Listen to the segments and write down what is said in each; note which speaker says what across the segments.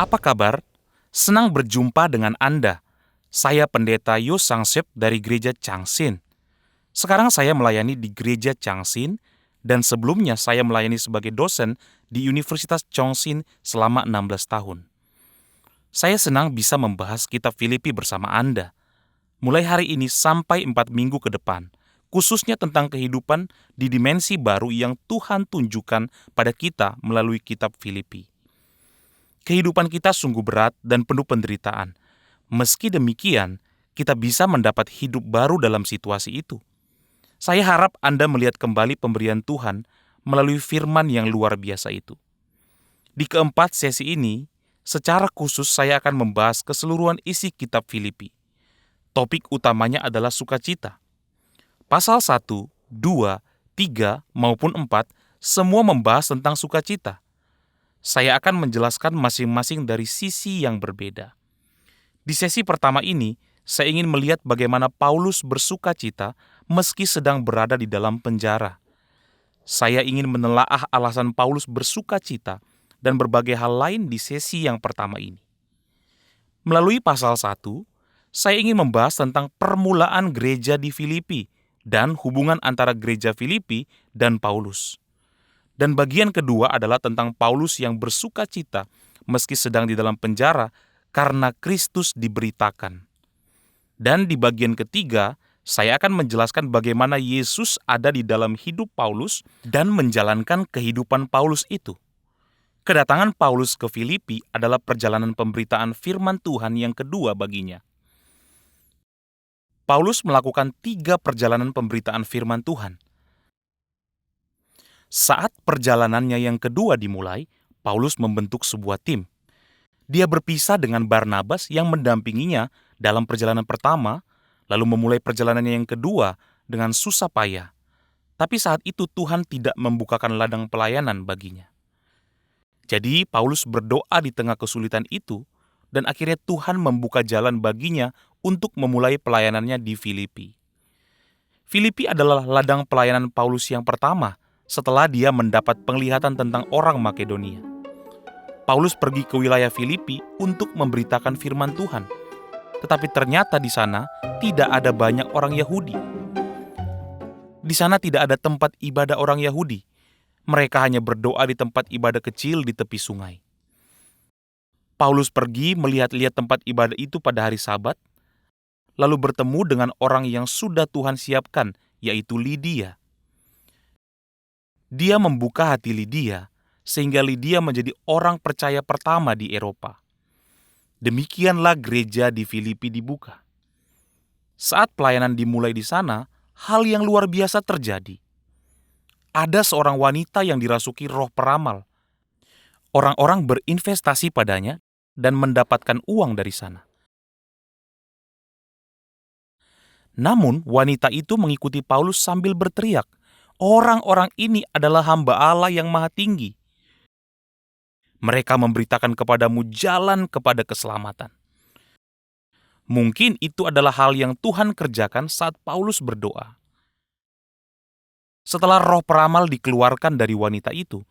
Speaker 1: Apa kabar? Senang berjumpa dengan Anda. Saya Pendeta Yo Sangsep dari Gereja Changsin. Sekarang saya melayani di Gereja Changsin, dan sebelumnya saya melayani sebagai dosen di Universitas Chongqing selama 16 tahun. Saya senang bisa membahas kitab Filipi bersama Anda, mulai hari ini sampai 4 minggu ke depan, khususnya tentang kehidupan di dimensi baru yang Tuhan tunjukkan pada kita melalui kitab Filipi. Kehidupan kita sungguh berat dan penuh penderitaan. Meski demikian, kita bisa mendapat hidup baru dalam situasi itu. Saya harap Anda melihat kembali pemberian Tuhan melalui firman yang luar biasa itu. Di keempat sesi ini, secara khusus saya akan membahas keseluruhan isi kitab Filipi. Topik utamanya adalah sukacita. Pasal 1, 2, 3, maupun 4 semua membahas tentang sukacita. Saya akan menjelaskan masing-masing dari sisi yang berbeda. Di sesi pertama ini, saya ingin melihat bagaimana Paulus bersukacita meski sedang berada di dalam penjara. Saya ingin menelaah alasan Paulus bersukacita dan berbagai hal lain di sesi yang pertama ini. Melalui pasal 1, saya ingin membahas tentang permulaan gereja di Filipi dan hubungan antara gereja Filipi dan Paulus. Dan bagian kedua adalah tentang Paulus yang bersukacita meski sedang di dalam penjara karena Kristus diberitakan. Dan di bagian ketiga, saya akan menjelaskan bagaimana Yesus ada di dalam hidup Paulus dan menjalankan kehidupan Paulus itu. Kedatangan Paulus ke Filipi adalah perjalanan pemberitaan firman Tuhan yang kedua baginya. Paulus melakukan 3 perjalanan pemberitaan firman Tuhan. Saat perjalanannya yang kedua dimulai, Paulus membentuk sebuah tim. Dia berpisah dengan Barnabas yang mendampinginya dalam perjalanan pertama, lalu memulai perjalanannya yang kedua dengan susah payah. Tapi saat itu Tuhan tidak membukakan ladang pelayanan baginya. Jadi Paulus berdoa di tengah kesulitan itu, dan akhirnya Tuhan membuka jalan baginya untuk memulai pelayanannya di Filipi. Filipi adalah ladang pelayanan Paulus yang pertama setelah dia mendapat penglihatan tentang orang Makedonia. Paulus pergi ke wilayah Filipi untuk memberitakan firman Tuhan. Tetapi ternyata di sana tidak ada banyak orang Yahudi. Di sana tidak ada tempat ibadah orang Yahudi. Mereka hanya berdoa di tempat ibadah kecil di tepi sungai. Paulus pergi melihat-lihat tempat ibadah itu pada hari Sabat, lalu bertemu dengan orang yang sudah Tuhan siapkan, yaitu Lydia. Dia membuka hati Lydia, sehingga Lydia menjadi orang percaya pertama di Eropa. Demikianlah gereja di Filipi dibuka. Saat pelayanan dimulai di sana, hal yang luar biasa terjadi. Ada seorang wanita yang dirasuki roh peramal. Orang-orang berinvestasi padanya dan mendapatkan uang dari sana. Namun, wanita itu mengikuti Paulus sambil berteriak, "Orang-orang ini adalah hamba Allah yang Maha Tinggi. Mereka memberitakan kepadamu jalan kepada keselamatan." Mungkin itu adalah hal yang Tuhan kerjakan saat Paulus berdoa. Setelah roh peramal dikeluarkan dari wanita itu,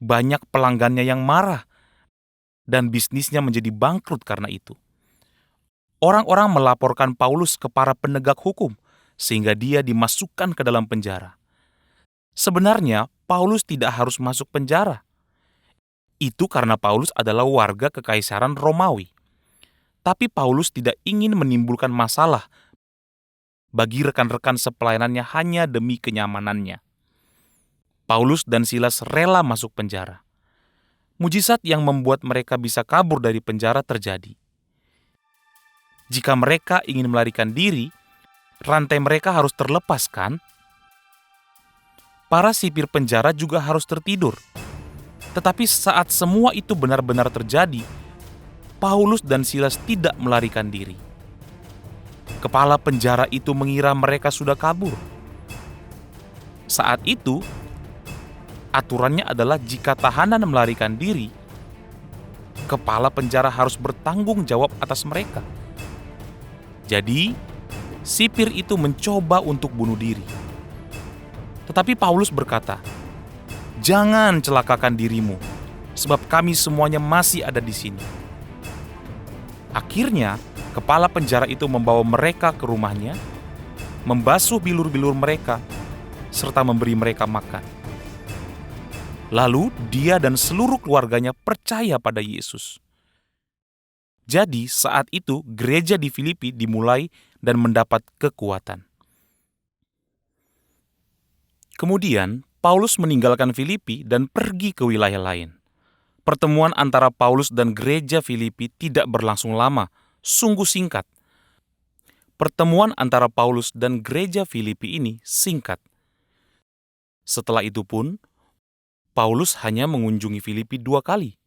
Speaker 1: banyak pelanggannya yang marah dan bisnisnya menjadi bangkrut karena itu. Orang-orang melaporkan Paulus ke para penegak hukum sehingga dia dimasukkan ke dalam penjara. Sebenarnya Paulus tidak harus masuk penjara. Itu karena Paulus adalah warga Kekaisaran Romawi. Tapi Paulus tidak ingin menimbulkan masalah bagi rekan-rekan sepelayanannya hanya demi kenyamanannya. Paulus dan Silas rela masuk penjara. Mujizat yang membuat mereka bisa kabur dari penjara terjadi. Jika mereka ingin melarikan diri, rantai mereka harus terlepaskan. Para sipir penjara juga harus tertidur. Tetapi saat semua itu benar-benar terjadi, Paulus dan Silas tidak melarikan diri. Kepala penjara itu mengira mereka sudah kabur. Saat itu, aturannya adalah jika tahanan melarikan diri, kepala penjara harus bertanggung jawab atas mereka. Jadi, sipir itu mencoba untuk bunuh diri. Tetapi Paulus berkata, "Jangan celakakan dirimu. sebab kami semuanya masih ada di sini." Akhirnya, kepala penjara itu membawa mereka ke rumahnya, membasuh bilur-bilur mereka, serta memberi mereka makan. Lalu dia dan seluruh keluarganya percaya pada Yesus. Jadi saat itu gereja di Filipi dimulai dan mendapat kekuatan. Kemudian Paulus meninggalkan Filipi dan pergi ke wilayah lain. Pertemuan antara Paulus dan gereja Filipi tidak berlangsung lama, sungguh singkat. Pertemuan antara Paulus dan gereja Filipi ini singkat. Setelah itu pun, Paulus hanya mengunjungi Filipi 2 kali.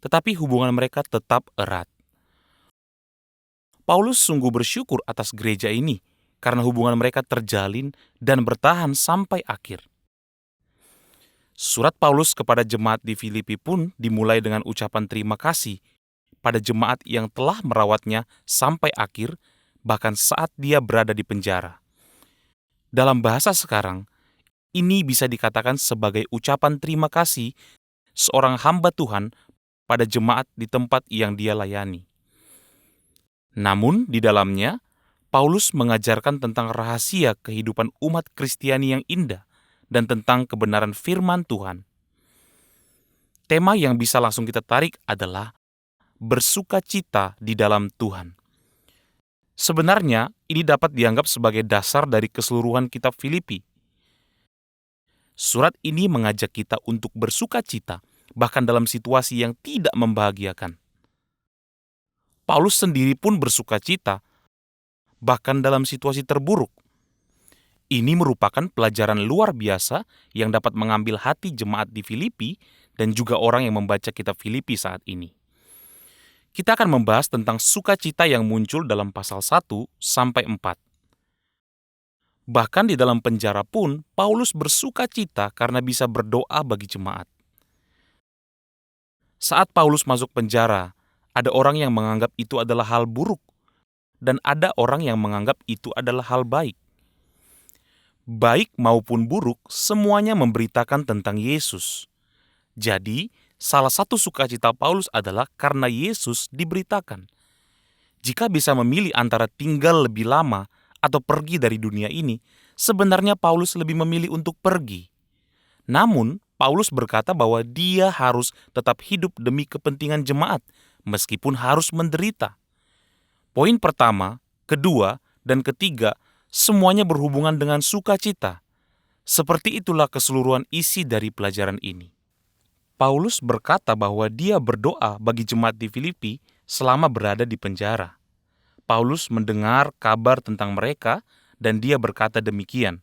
Speaker 1: Tetapi hubungan mereka tetap erat. Paulus sungguh bersyukur atas gereja ini karena hubungan mereka terjalin dan bertahan sampai akhir. Surat Paulus kepada jemaat di Filipi pun dimulai dengan ucapan terima kasih pada jemaat yang telah merawatnya sampai akhir, bahkan saat dia berada di penjara. Dalam bahasa sekarang, ini bisa dikatakan sebagai ucapan terima kasih seorang hamba Tuhan pada jemaat di tempat yang dia layani. Namun di dalamnya, Paulus mengajarkan tentang rahasia kehidupan umat Kristiani yang indah dan tentang kebenaran firman Tuhan. Tema yang bisa langsung kita tarik adalah bersukacita di dalam Tuhan. Sebenarnya, ini dapat dianggap sebagai dasar dari keseluruhan kitab Filipi. Surat ini mengajak kita untuk bersukacita, bahkan dalam situasi yang tidak membahagiakan. Paulus sendiri pun bersukacita, bahkan dalam situasi terburuk. Ini merupakan pelajaran luar biasa yang dapat mengambil hati jemaat di Filipi dan juga orang yang membaca kitab Filipi saat ini. Kita akan membahas tentang sukacita yang muncul dalam pasal 1 sampai 4. Bahkan di dalam penjara pun, Paulus bersukacita karena bisa berdoa bagi jemaat. Saat Paulus masuk penjara, ada orang yang menganggap itu adalah hal buruk, dan ada orang yang menganggap itu adalah hal baik. Baik maupun buruk, semuanya memberitakan tentang Yesus. Jadi, salah satu sukacita Paulus adalah karena Yesus diberitakan. Jika bisa memilih antara tinggal lebih lama atau pergi dari dunia ini, sebenarnya Paulus lebih memilih untuk pergi. Namun, Paulus berkata bahwa dia harus tetap hidup demi kepentingan jemaat, meskipun harus menderita. Poin pertama, kedua, dan ketiga, semuanya berhubungan dengan sukacita. Seperti itulah keseluruhan isi dari pelajaran ini. Paulus berkata bahwa dia berdoa bagi jemaat di Filipi selama berada di penjara. Paulus mendengar kabar tentang mereka dan dia berkata demikian.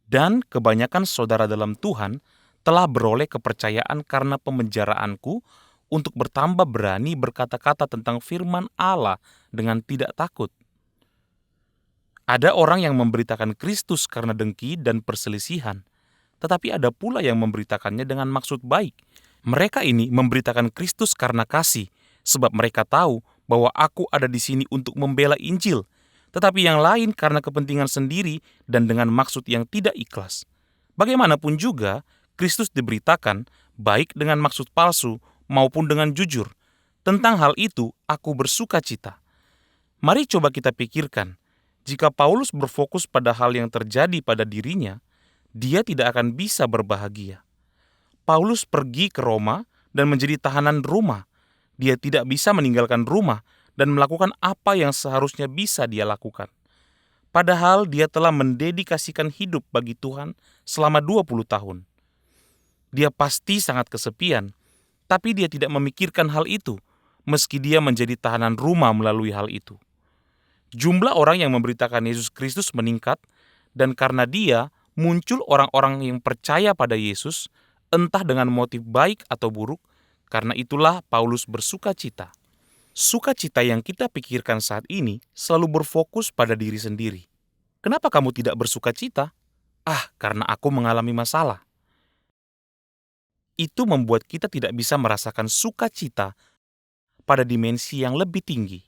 Speaker 1: Dan kebanyakan saudara dalam Tuhan telah beroleh kepercayaan karena pemenjaraanku untuk bertambah berani berkata-kata tentang firman Allah dengan tidak takut. Ada orang yang memberitakan Kristus karena dengki dan perselisihan, tetapi ada pula yang memberitakannya dengan maksud baik. Mereka ini memberitakan Kristus karena kasih, sebab mereka tahu bahwa aku ada di sini untuk membela Injil, tetapi yang lain karena kepentingan sendiri dan dengan maksud yang tidak ikhlas. Bagaimanapun juga, Kristus diberitakan baik dengan maksud palsu maupun dengan jujur. Tentang hal itu, aku bersukacita. Mari coba kita pikirkan, jika Paulus berfokus pada hal yang terjadi pada dirinya, dia tidak akan bisa berbahagia. Paulus pergi ke Roma dan menjadi tahanan rumah. Dia tidak bisa meninggalkan rumah dan melakukan apa yang seharusnya bisa dia lakukan. Padahal dia telah mendedikasikan hidup bagi Tuhan selama 20 tahun. Dia pasti sangat kesepian, tapi dia tidak memikirkan hal itu, meski dia menjadi tahanan rumah melalui hal itu. Jumlah orang yang memberitakan Yesus Kristus meningkat, dan karena dia muncul orang-orang yang percaya pada Yesus, entah dengan motif baik atau buruk. Karena itulah Paulus bersukacita. Sukacita yang kita pikirkan saat ini selalu berfokus pada diri sendiri. Kenapa kamu tidak bersukacita? Karena aku mengalami masalah. Itu membuat kita tidak bisa merasakan sukacita pada dimensi yang lebih tinggi.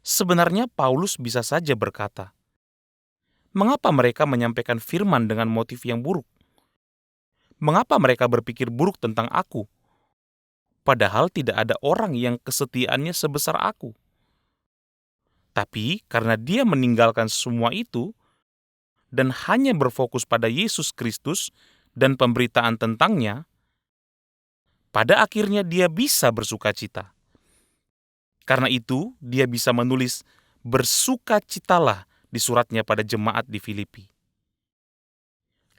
Speaker 1: Sebenarnya Paulus bisa saja berkata, mengapa mereka menyampaikan firman dengan motif yang buruk? Mengapa mereka berpikir buruk tentang aku? Padahal tidak ada orang yang kesetiaannya sebesar aku. Tapi karena dia meninggalkan semua itu dan hanya berfokus pada Yesus Kristus dan pemberitaan tentangnya, pada akhirnya dia bisa bersukacita. Karena itu, dia bisa menulis, "Bersukacitalah" di suratnya pada jemaat di Filipi.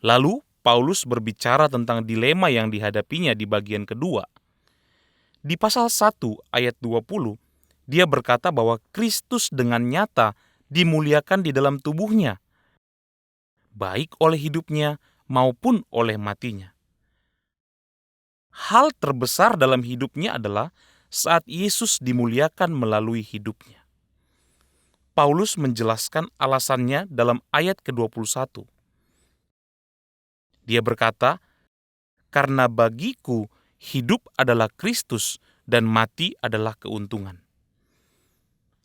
Speaker 1: Lalu, Paulus berbicara tentang dilema yang dihadapinya di bagian kedua. Di pasal 1 ayat 20, dia berkata bahwa Kristus dengan nyata dimuliakan di dalam tubuhnya, baik oleh hidupnya maupun oleh matinya. Hal terbesar dalam hidupnya adalah saat Yesus dimuliakan melalui hidupnya. Paulus menjelaskan alasannya dalam ayat ke-21. Dia berkata, "Karena bagiku hidup adalah Kristus dan mati adalah keuntungan."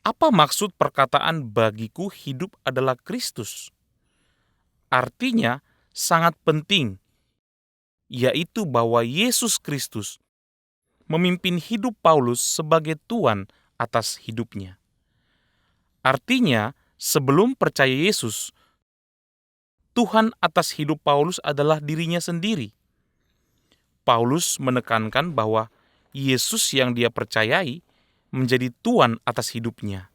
Speaker 1: Apa maksud perkataan "bagiku hidup adalah Kristus"? Artinya sangat penting, yaitu bahwa Yesus Kristus memimpin hidup Paulus sebagai Tuan atas hidupnya. Artinya, sebelum percaya Yesus, Tuhan atas hidup Paulus adalah dirinya sendiri. Paulus menekankan bahwa Yesus yang dia percayai menjadi Tuan atas hidupnya.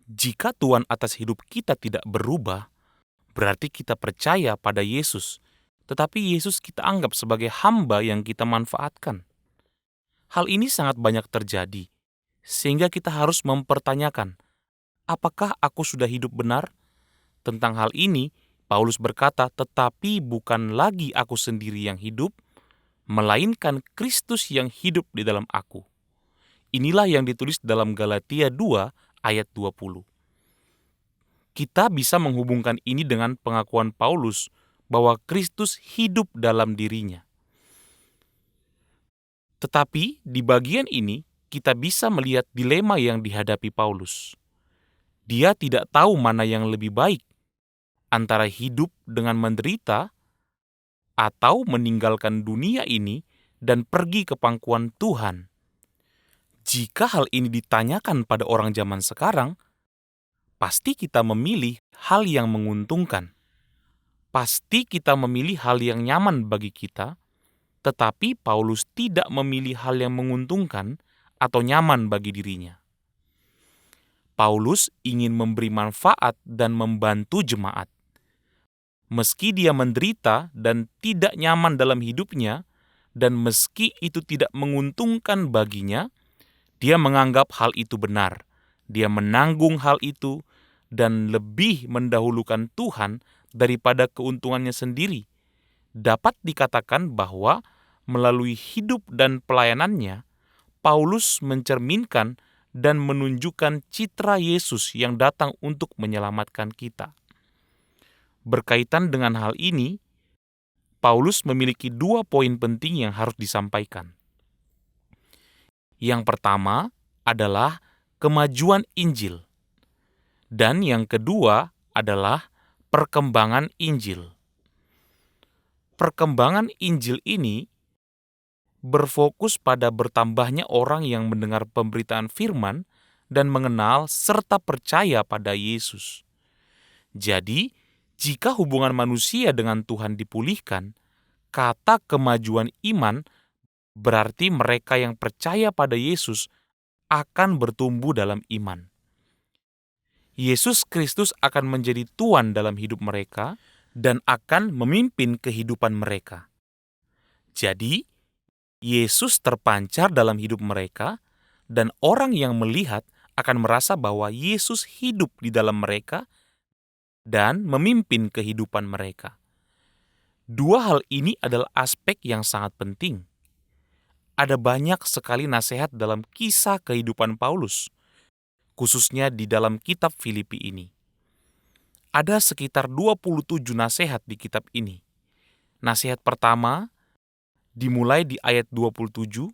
Speaker 1: Jika Tuan atas hidup kita tidak berubah, berarti kita percaya pada Yesus, tetapi Yesus kita anggap sebagai hamba yang kita manfaatkan. Hal ini sangat banyak terjadi, sehingga kita harus mempertanyakan, apakah aku sudah hidup benar? Tentang hal ini, Paulus berkata, "Tetapi bukan lagi aku sendiri yang hidup, melainkan Kristus yang hidup di dalam aku." Inilah yang ditulis dalam Galatia 2 ayat 20. Kita bisa menghubungkan ini dengan pengakuan Paulus bahwa Kristus hidup dalam dirinya. Tetapi di bagian ini, kita bisa melihat dilema yang dihadapi Paulus. Dia tidak tahu mana yang lebih baik, antara hidup dengan menderita atau meninggalkan dunia ini dan pergi ke pangkuan Tuhan. Jika hal ini ditanyakan pada orang zaman sekarang, pasti kita memilih hal yang menguntungkan. Pasti kita memilih hal yang nyaman bagi kita, tetapi Paulus tidak memilih hal yang menguntungkan atau nyaman bagi dirinya. Paulus ingin memberi manfaat dan membantu jemaat. Meski dia menderita dan tidak nyaman dalam hidupnya, dan meski itu tidak menguntungkan baginya, dia menganggap hal itu benar. Dia menanggung hal itu dan lebih mendahulukan Tuhan daripada keuntungannya sendiri. Dapat dikatakan bahwa melalui hidup dan pelayanannya, Paulus mencerminkan dan menunjukkan citra Yesus yang datang untuk menyelamatkan kita. Berkaitan dengan hal ini, Paulus memiliki 2 poin penting yang harus disampaikan. Yang pertama adalah kemajuan Injil, dan yang kedua adalah perkembangan Injil. Perkembangan Injil ini berfokus pada bertambahnya orang yang mendengar pemberitaan firman dan mengenal serta percaya pada Yesus. Jadi, jika hubungan manusia dengan Tuhan dipulihkan, kata kemajuan iman berarti mereka yang percaya pada Yesus akan bertumbuh dalam iman. Yesus Kristus akan menjadi Tuan dalam hidup mereka dan akan memimpin kehidupan mereka. Jadi, Yesus terpancar dalam hidup mereka, dan orang yang melihat akan merasa bahwa Yesus hidup di dalam mereka dan memimpin kehidupan mereka. 2 hal ini adalah aspek yang sangat penting. Ada banyak sekali nasihat dalam kisah kehidupan Paulus, khususnya di dalam kitab Filipi ini. Ada sekitar 27 nasihat di kitab ini. Nasihat pertama dimulai di ayat 27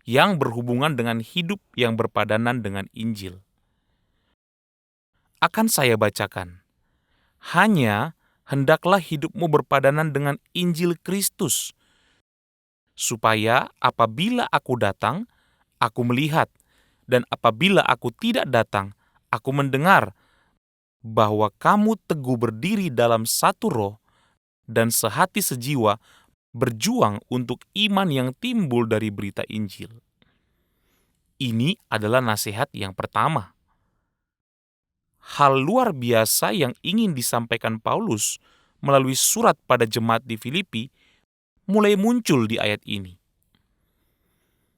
Speaker 1: yang berhubungan dengan hidup yang berpadanan dengan Injil. Akan saya bacakan. Hanya hendaklah hidupmu berpadanan dengan Injil Kristus, supaya apabila aku datang, aku melihat, dan apabila aku tidak datang, aku mendengar bahwa kamu teguh berdiri dalam satu roh dan sehati sejiwa berjuang untuk iman yang timbul dari berita Injil. Ini adalah nasihat yang pertama. Hal luar biasa yang ingin disampaikan Paulus melalui surat pada jemaat di Filipi mulai muncul di ayat ini.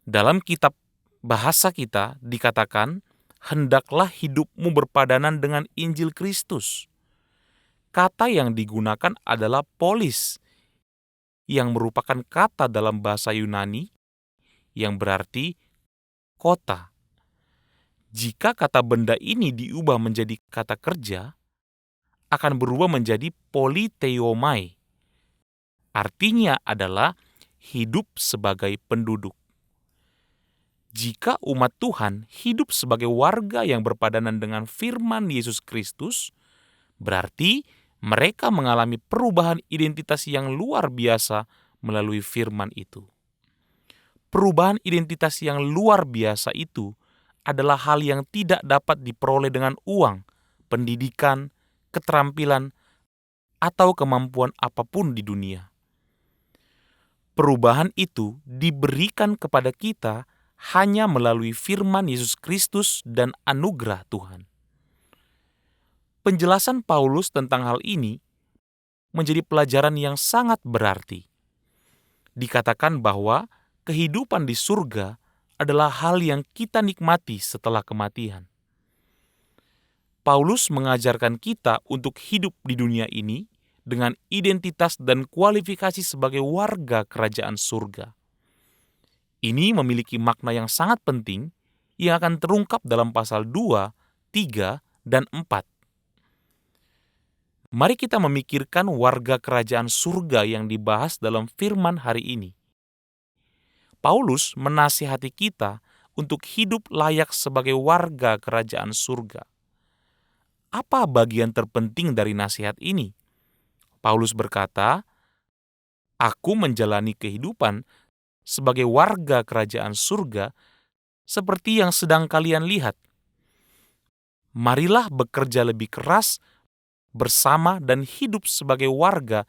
Speaker 1: Dalam kitab bahasa kita dikatakan, hendaklah hidupmu berpadanan dengan Injil Kristus. Kata yang digunakan adalah polis, yang merupakan kata dalam bahasa Yunani yang berarti kota. Jika kata benda ini diubah menjadi kata kerja, akan berubah menjadi politeomai. Artinya adalah hidup sebagai penduduk. Jika umat Tuhan hidup sebagai warga yang berpadanan dengan firman Yesus Kristus, berarti mereka mengalami perubahan identitas yang luar biasa melalui firman itu. Perubahan identitas yang luar biasa itu adalah hal yang tidak dapat diperoleh dengan uang, pendidikan, keterampilan, atau kemampuan apapun di dunia. Perubahan itu diberikan kepada kita hanya melalui firman Yesus Kristus dan anugerah Tuhan. Penjelasan Paulus tentang hal ini menjadi pelajaran yang sangat berarti. Dikatakan bahwa kehidupan di surga adalah hal yang kita nikmati setelah kematian. Paulus mengajarkan kita untuk hidup di dunia ini dengan identitas dan kualifikasi sebagai warga kerajaan surga. Ini memiliki makna yang sangat penting yang akan terungkap dalam pasal 2, 3, dan 4. Mari kita memikirkan warga kerajaan surga yang dibahas dalam firman hari ini. Paulus menasihati kita untuk hidup layak sebagai warga kerajaan surga. Apa bagian terpenting dari nasihat ini? Paulus berkata, "Aku menjalani kehidupan sebagai warga kerajaan surga seperti yang sedang kalian lihat. Marilah bekerja lebih keras bersama dan hidup sebagai warga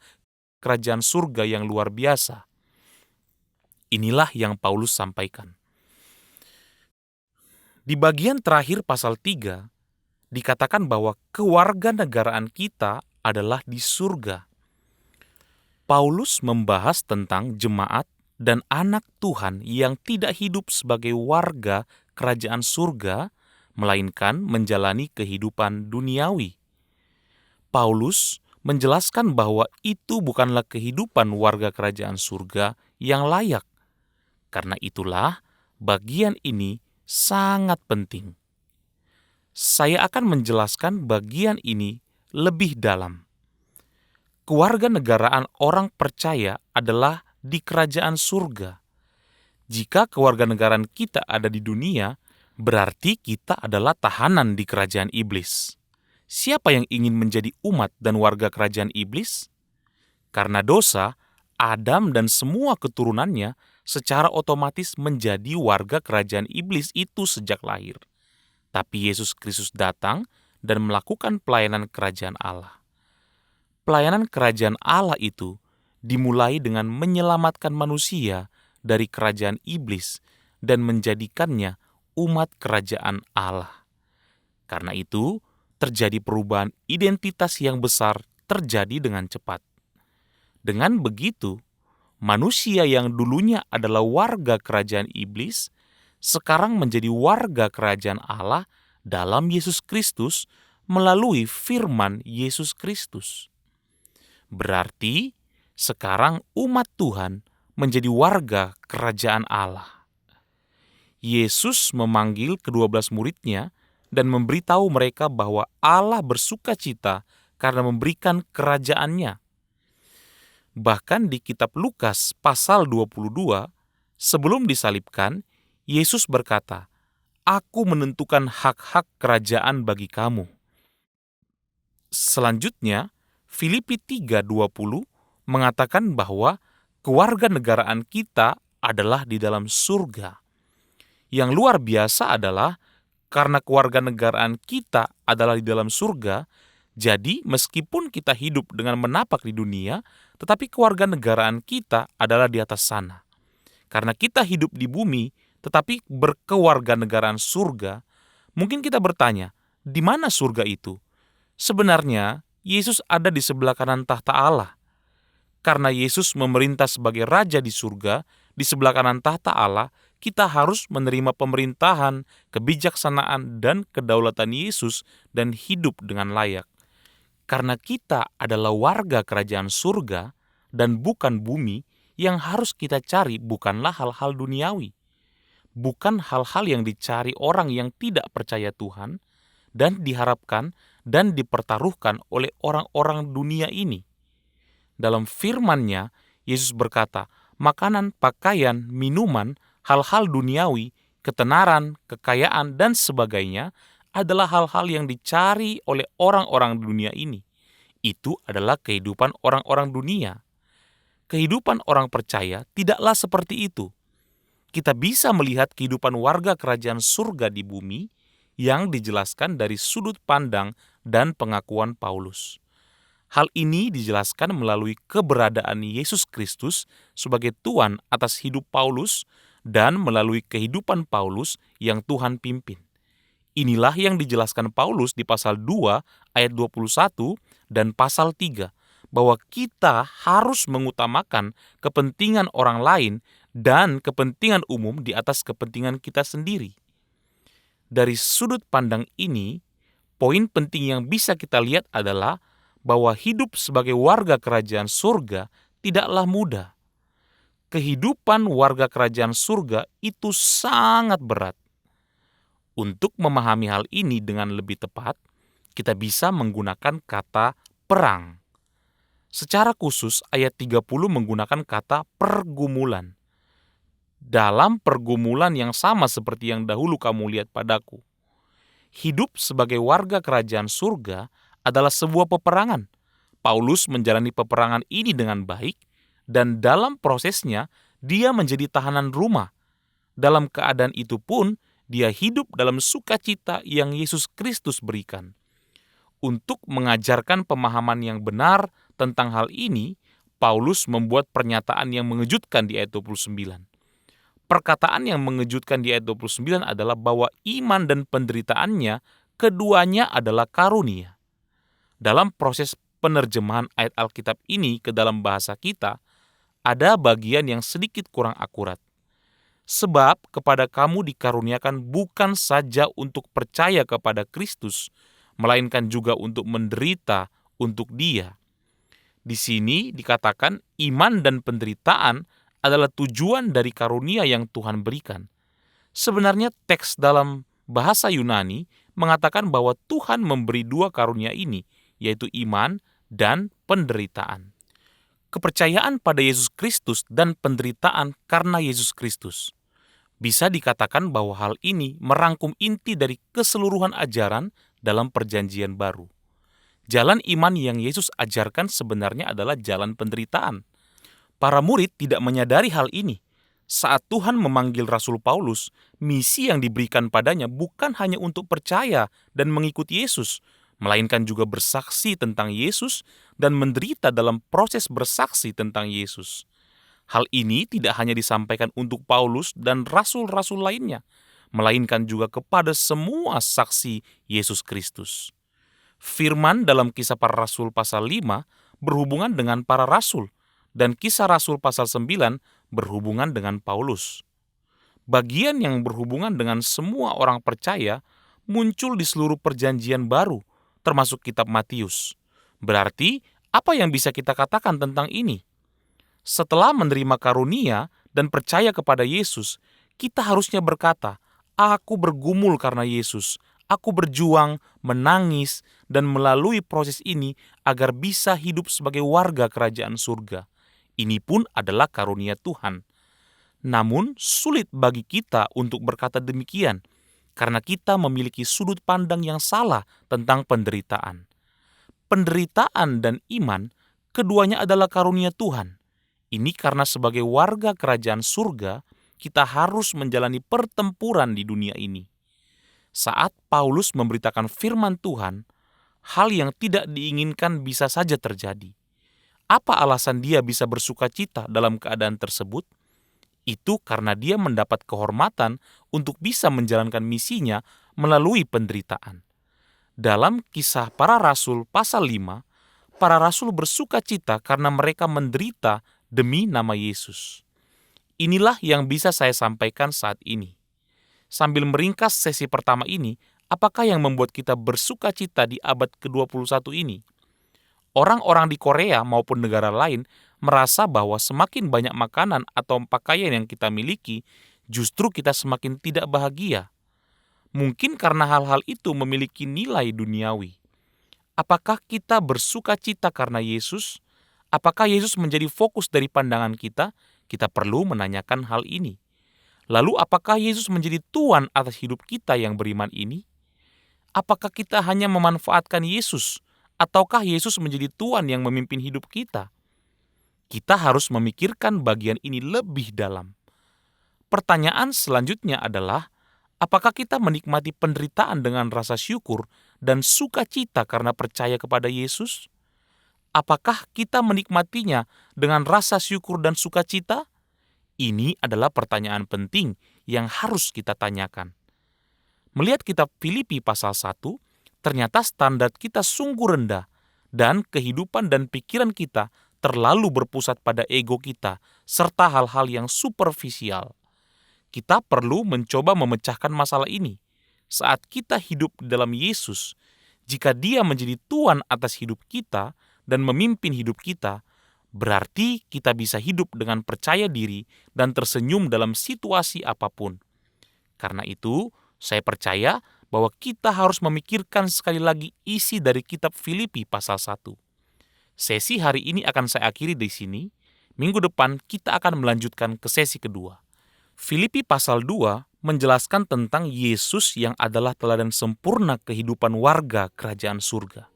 Speaker 1: kerajaan surga yang luar biasa." Inilah yang Paulus sampaikan. Di bagian terakhir pasal 3, dikatakan bahwa kewarganegaraan kita adalah di surga. Paulus membahas tentang jemaat dan anak Tuhan yang tidak hidup sebagai warga kerajaan surga, melainkan menjalani kehidupan duniawi. Paulus menjelaskan bahwa itu bukanlah kehidupan warga kerajaan surga yang layak. Karena itulah, bagian ini sangat penting. Saya akan menjelaskan bagian ini lebih dalam. Kewarganegaraan orang percaya adalah di kerajaan surga. Jika kewarganegaraan kita ada di dunia, berarti kita adalah tahanan di kerajaan iblis. Siapa yang ingin menjadi umat dan warga kerajaan iblis? Karena dosa, Adam dan semua keturunannya secara otomatis menjadi warga kerajaan iblis itu sejak lahir. Tapi Yesus Kristus datang dan melakukan pelayanan kerajaan Allah. Pelayanan kerajaan Allah itu dimulai dengan menyelamatkan manusia dari kerajaan iblis dan menjadikannya umat kerajaan Allah. Karena itu, terjadi perubahan identitas yang besar terjadi dengan cepat. Dengan begitu, manusia yang dulunya adalah warga kerajaan iblis, sekarang menjadi warga kerajaan Allah dalam Yesus Kristus melalui firman Yesus Kristus. Berarti, sekarang umat Tuhan menjadi warga kerajaan Allah. Yesus memanggil ke-12 murid-Nya dan memberitahu mereka bahwa Allah bersukacita karena memberikan kerajaan-Nya. Bahkan di kitab Lukas pasal 22, sebelum disalibkan, Yesus berkata, "Aku menentukan hak-hak kerajaan bagi kamu." Selanjutnya, Filipi 3:20 mengatakan bahwa kewarganegaraan kita adalah di dalam surga. Yang luar biasa adalah karena kewarganegaraan kita adalah di dalam surga, jadi meskipun kita hidup dengan menapak di dunia, tetapi kewarganegaraan kita adalah di atas sana. Karena kita hidup di bumi, tetapi berkewarganegaraan surga, mungkin kita bertanya, di mana surga itu? Sebenarnya, Yesus ada di sebelah kanan tahta Allah. Karena Yesus memerintah sebagai Raja di surga, di sebelah kanan tahta Allah, kita harus menerima pemerintahan, kebijaksanaan, dan kedaulatan Yesus dan hidup dengan layak. Karena kita adalah warga kerajaan surga dan bukan bumi, yang harus kita cari bukanlah hal-hal duniawi. Bukan hal-hal yang dicari orang yang tidak percaya Tuhan dan diharapkan dan dipertaruhkan oleh orang-orang dunia ini. Dalam firman-Nya, Yesus berkata, makanan, pakaian, minuman, hal-hal duniawi, ketenaran, kekayaan, dan sebagainya adalah hal-hal yang dicari oleh orang-orang dunia ini. Itu adalah kehidupan orang-orang dunia. Kehidupan orang percaya tidaklah seperti itu. Kita bisa melihat kehidupan warga kerajaan surga di bumi yang dijelaskan dari sudut pandang dan pengakuan Paulus. Hal ini dijelaskan melalui keberadaan Yesus Kristus sebagai Tuhan atas hidup Paulus dan melalui kehidupan Paulus yang Tuhan pimpin. Inilah yang dijelaskan Paulus di pasal 2 ayat 21 dan pasal 3, bahwa kita harus mengutamakan kepentingan orang lain dan kepentingan umum di atas kepentingan kita sendiri. Dari sudut pandang ini, poin penting yang bisa kita lihat adalah bahwa hidup sebagai warga kerajaan surga tidaklah mudah. Kehidupan warga kerajaan surga itu sangat berat. Untuk memahami hal ini dengan lebih tepat, kita bisa menggunakan kata perang. Secara khusus, ayat 30 menggunakan kata pergumulan. Dalam pergumulan yang sama seperti yang dahulu kamu lihat padaku. Hidup sebagai warga kerajaan surga adalah sebuah peperangan. Paulus menjalani peperangan ini dengan baik, dan dalam prosesnya dia menjadi tahanan rumah. Dalam keadaan itu pun, dia hidup dalam sukacita yang Yesus Kristus berikan. Untuk mengajarkan pemahaman yang benar tentang hal ini, Paulus membuat pernyataan yang mengejutkan di ayat 29. Perkataan yang mengejutkan di ayat 29 adalah bahwa iman dan penderitaannya, keduanya adalah karunia. Dalam proses penerjemahan ayat Alkitab ini ke dalam bahasa kita, ada bagian yang sedikit kurang akurat. Sebab kepada kamu dikaruniakan bukan saja untuk percaya kepada Kristus, melainkan juga untuk menderita untuk Dia. Di sini dikatakan iman dan penderitaan adalah tujuan dari karunia yang Tuhan berikan. Sebenarnya teks dalam bahasa Yunani mengatakan bahwa Tuhan memberi dua karunia ini, yaitu iman dan penderitaan. Kepercayaan pada Yesus Kristus dan penderitaan karena Yesus Kristus. Bisa dikatakan bahwa hal ini merangkum inti dari keseluruhan ajaran dalam Perjanjian Baru. Jalan iman yang Yesus ajarkan sebenarnya adalah jalan penderitaan. Para murid tidak menyadari hal ini. Saat Tuhan memanggil Rasul Paulus, misi yang diberikan padanya bukan hanya untuk percaya dan mengikuti Yesus, melainkan juga bersaksi tentang Yesus dan menderita dalam proses bersaksi tentang Yesus. Hal ini tidak hanya disampaikan untuk Paulus dan rasul-rasul lainnya, melainkan juga kepada semua saksi Yesus Kristus. Firman dalam Kisah Para Rasul pasal 5 berhubungan dengan para rasul, dan Kisah Rasul pasal 9 berhubungan dengan Paulus. Bagian yang berhubungan dengan semua orang percaya muncul di seluruh Perjanjian Baru, termasuk kitab Matius. Berarti, apa yang bisa kita katakan tentang ini? Setelah menerima karunia dan percaya kepada Yesus, kita harusnya berkata, "Aku bergumul karena Yesus. Aku berjuang, menangis, dan melalui proses ini agar bisa hidup sebagai warga kerajaan surga." Ini pun adalah karunia Tuhan. Namun, sulit bagi kita untuk berkata demikian, karena kita memiliki sudut pandang yang salah tentang penderitaan. penderitaan dan iman, keduanya adalah karunia Tuhan. Ini karena sebagai warga kerajaan surga, kita harus menjalani pertempuran di dunia ini. Saat Paulus memberitakan firman Tuhan, hal yang tidak diinginkan bisa saja terjadi. Apa alasan dia bisa bersuka cita dalam keadaan tersebut? Itu karena dia mendapat kehormatan untuk bisa menjalankan misinya melalui penderitaan. Dalam Kisah Para Rasul pasal 5, para rasul bersuka cita karena mereka menderita demi nama Yesus. Inilah yang bisa saya sampaikan saat ini. Sambil meringkas sesi pertama ini, apakah yang membuat kita bersuka cita di abad ke-21 ini? Orang-orang di Korea maupun negara lain merasa bahwa semakin banyak makanan atau pakaian yang kita miliki, justru kita semakin tidak bahagia. Mungkin karena hal-hal itu memiliki nilai duniawi. Apakah kita bersuka cita karena Yesus? Apakah Yesus menjadi fokus dari pandangan kita? Kita perlu menanyakan hal ini. Lalu apakah Yesus menjadi Tuhan atas hidup kita yang beriman ini? Apakah kita hanya memanfaatkan Yesus? Ataukah Yesus menjadi Tuhan yang memimpin hidup kita? Kita harus memikirkan bagian ini lebih dalam. Pertanyaan selanjutnya adalah, apakah kita menikmati penderitaan dengan rasa syukur dan sukacita karena percaya kepada Yesus? Apakah kita menikmatinya dengan rasa syukur dan sukacita? Ini adalah pertanyaan penting yang harus kita tanyakan. Melihat kitab Filipi pasal 1, ternyata standar kita sungguh rendah dan kehidupan dan pikiran kita terlalu berpusat pada ego kita serta hal-hal yang superficial. Kita perlu mencoba memecahkan masalah ini. Saat kita hidup di dalam Yesus, jika Dia menjadi Tuhan atas hidup kita dan memimpin hidup kita, berarti kita bisa hidup dengan percaya diri dan tersenyum dalam situasi apapun. Karena itu, saya percaya bahwa kita harus memikirkan sekali lagi isi dari kitab Filipi pasal 1. Sesi hari ini akan saya akhiri di sini. Minggu depan kita akan melanjutkan ke sesi kedua. Filipi pasal 2 menjelaskan tentang Yesus yang adalah teladan sempurna kehidupan warga kerajaan surga.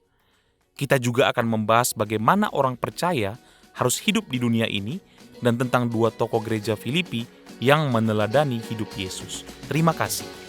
Speaker 1: Kita juga akan membahas bagaimana orang percaya harus hidup di dunia ini dan tentang dua tokoh gereja Filipi yang meneladani hidup Yesus. Terima kasih.